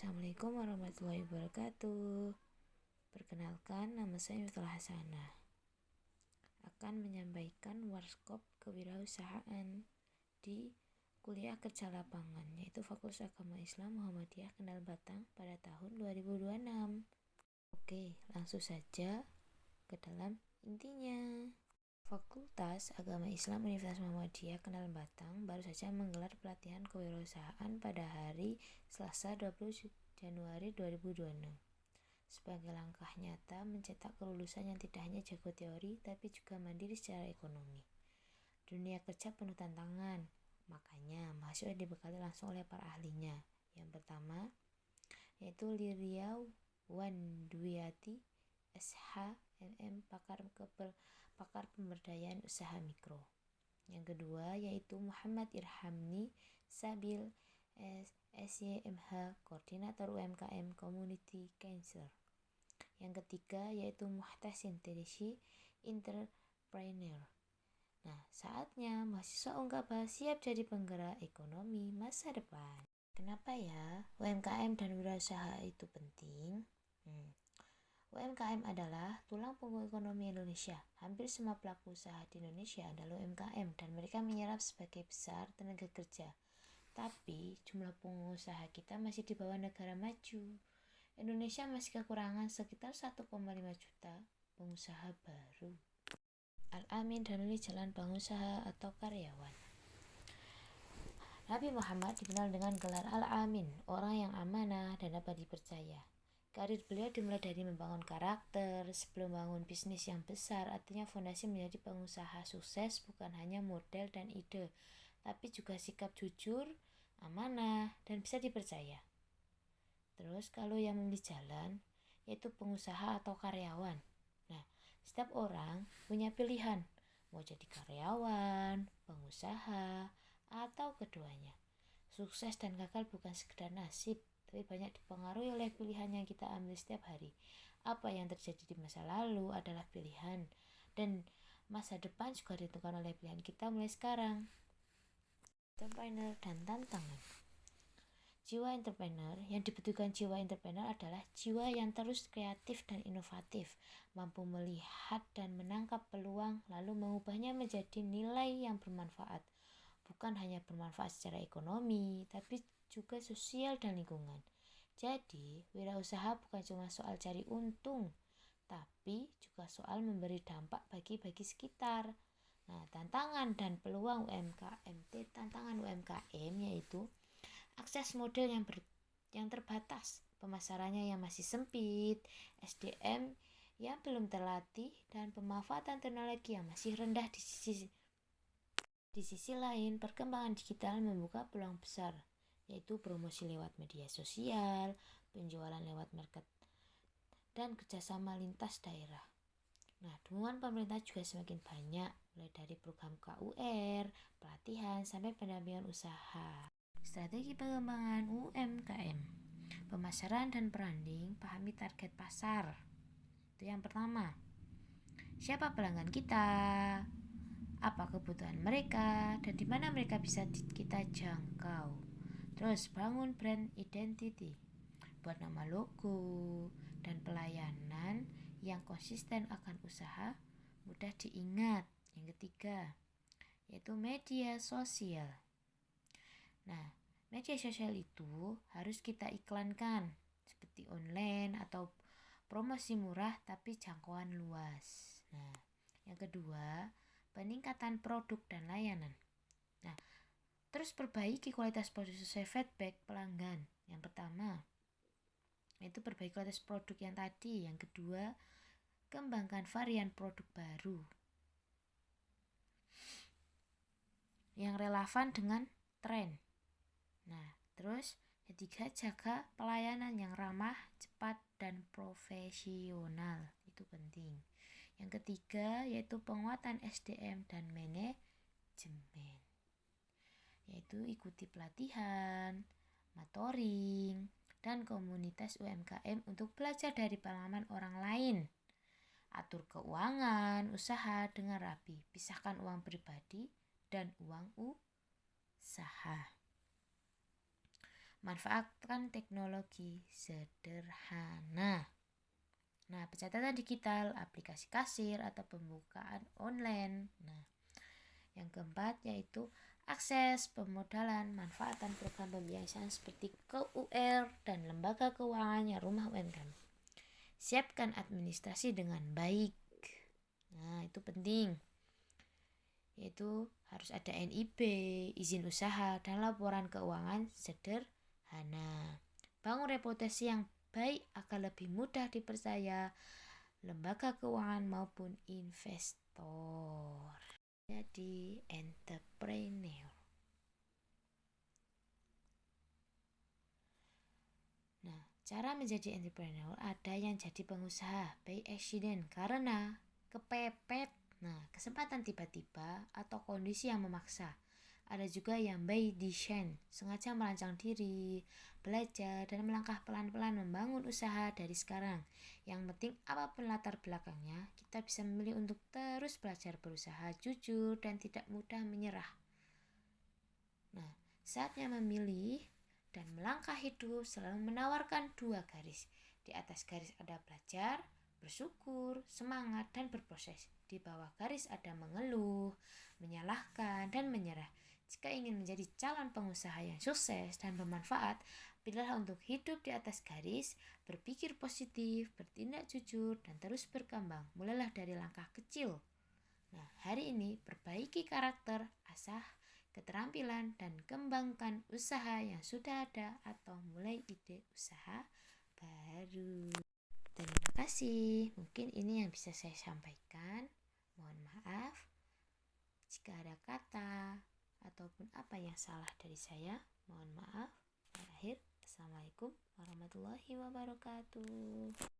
Assalamualaikum warahmatullahi wabarakatuh. Perkenalkan, nama saya Miftah Hasanah. Akan menyampaikan workshop kewirausahaan di kuliah kerja lapangan, yaitu Fakultas Agama Islam Muhammadiyah Kendal Batang pada tahun 2026. Oke, langsung saja ke dalam intinya. Fakultas Agama Islam Universitas Muhammadiyah Kendal Batang baru saja menggelar pelatihan kewirausahaan pada hari Selasa 20 Januari 2026 sebagai langkah nyata mencetak kelulusan yang tidak hanya jago teori tapi juga mandiri secara ekonomi. Dunia kerja penuh tantangan, makanya mahasiswa dibekali langsung oleh para ahlinya. Yang pertama yaitu Liriau Wandwiati SH MM pakar pemberdayaan usaha mikro. Yang kedua yaitu Muhammad Irhamni Sabil SYMH Koordinator UMKM Community Cancer. Yang ketiga yaitu Muhtasin Tedesi Entrepreneur. Nah, saatnya mahasiswa Unggaba siap jadi penggerak ekonomi masa depan. Kenapa ya UMKM dan wirausaha itu penting? UMKM adalah tulang punggung ekonomi Indonesia. Hampir semua pelaku usaha di Indonesia adalah UMKM dan mereka menyerap sebagai besar tenaga kerja. Tapi jumlah pengusaha kita masih di bawah negara maju. Indonesia masih kekurangan sekitar 1,5 juta pengusaha baru. Al-Amin dan Lili jalan pengusaha atau karyawan. Nabi Muhammad dikenal dengan gelar Al-Amin, orang yang amanah dan dapat dipercaya. Karir beliau dimulai dari membangun karakter sebelum bangun bisnis yang besar. Artinya fondasi menjadi pengusaha sukses bukan hanya modal dan ide, tapi juga sikap jujur, amanah, dan bisa dipercaya. Terus kalau yang memilih jalan yaitu pengusaha atau karyawan. Nah, setiap orang punya pilihan mau jadi karyawan, pengusaha, atau keduanya. Sukses dan gagal bukan sekedar nasib, tapi banyak dipengaruhi oleh pilihan yang kita ambil setiap hari. Apa yang terjadi di masa lalu adalah pilihan, dan masa depan juga ditentukan oleh pilihan kita mulai sekarang. Entrepreneur dan tantangan. Jiwa entrepreneur, yang dibutuhkan jiwa entrepreneur adalah jiwa yang terus kreatif dan inovatif, mampu melihat dan menangkap peluang lalu mengubahnya menjadi nilai yang bermanfaat. Bukan hanya bermanfaat secara ekonomi, tapi juga sosial dan lingkungan. Jadi, wirausaha bukan cuma soal cari untung, tapi juga soal memberi dampak bagi sekitar. Nah, tantangan dan peluang tantangan UMKM yaitu akses modal yang terbatas, pemasarannya yang masih sempit, SDM yang belum terlatih, dan pemanfaatan teknologi yang masih rendah di sisi lain, perkembangan digital membuka peluang besar, yaitu promosi lewat media sosial, penjualan lewat market, dan kerjasama lintas daerah. Nah, dukungan pemerintah juga semakin banyak, mulai dari program KUR, pelatihan, sampai pendampingan usaha. Strategi pengembangan UMKM, pemasaran dan branding, pahami target pasar. Itu yang pertama. Siapa pelanggan kita? Apa kebutuhan mereka dan di mana mereka bisa kita jangkau. Terus bangun brand identity, buat nama logo dan pelayanan yang konsisten akan usaha, mudah diingat. Yang ketiga yaitu media sosial. Nah, media sosial itu harus kita iklankan seperti online atau promosi murah tapi jangkauan luas. Nah, yang kedua peningkatan produk dan layanan. Nah, terus perbaiki kualitas produk sesuai feedback pelanggan. Yang pertama, itu perbaiki kualitas produk yang tadi. Yang kedua, kembangkan varian produk baru yang relevan dengan tren. Nah, terus ketiga, jaga pelayanan yang ramah, cepat, dan profesional. Itu penting. Yang ketiga yaitu penguatan SDM dan manajemen, yaitu ikuti pelatihan, mentoring, dan komunitas UMKM untuk belajar dari pengalaman orang lain. Atur keuangan usaha dengan rapi, pisahkan uang pribadi dan uang usaha. Manfaatkan teknologi sederhana. Nah, pencatatan digital, aplikasi kasir, atau pembukaan online. Nah, yang keempat yaitu akses pemodalan, manfaatan program pembiayaan seperti KUR dan lembaga keuangan yang rumah UMKM. Siapkan administrasi dengan baik. Nah, itu penting. Yaitu harus ada NIB, izin usaha, dan laporan keuangan sederhana. Bangun reputasi yang baik agar lebih mudah dipercaya lembaga keuangan maupun investor. Jadi entrepreneur. Nah, cara menjadi entrepreneur ada yang jadi pengusaha by accident karena kepepet. Nah, kesempatan tiba-tiba atau kondisi yang memaksa. Ada juga yang by design, sengaja merancang diri, belajar, dan melangkah pelan-pelan membangun usaha dari sekarang. Yang penting apapun latar belakangnya, kita bisa memilih untuk terus belajar berusaha jujur dan tidak mudah menyerah. Nah, saatnya memilih dan melangkah hidup selalu menawarkan dua garis. Di atas garis ada belajar, bersyukur, semangat, dan berproses. Di bawah garis ada mengeluh, menyalahkan, dan menyerah. Jika ingin menjadi calon pengusaha yang sukses dan bermanfaat, pilihlah untuk hidup di atas garis, berpikir positif, bertindak jujur, dan terus berkembang. Mulailah dari langkah kecil. Nah, hari ini perbaiki karakter, asah keterampilan, dan kembangkan usaha yang sudah ada atau mulai ide usaha baru. Terima kasih. Mungkin ini yang bisa saya sampaikan. Mohon maaf jika ada kata ataupun apa yang salah dari saya. Mohon maaf. Akhir, Assalamualaikum warahmatullahi wabarakatuh.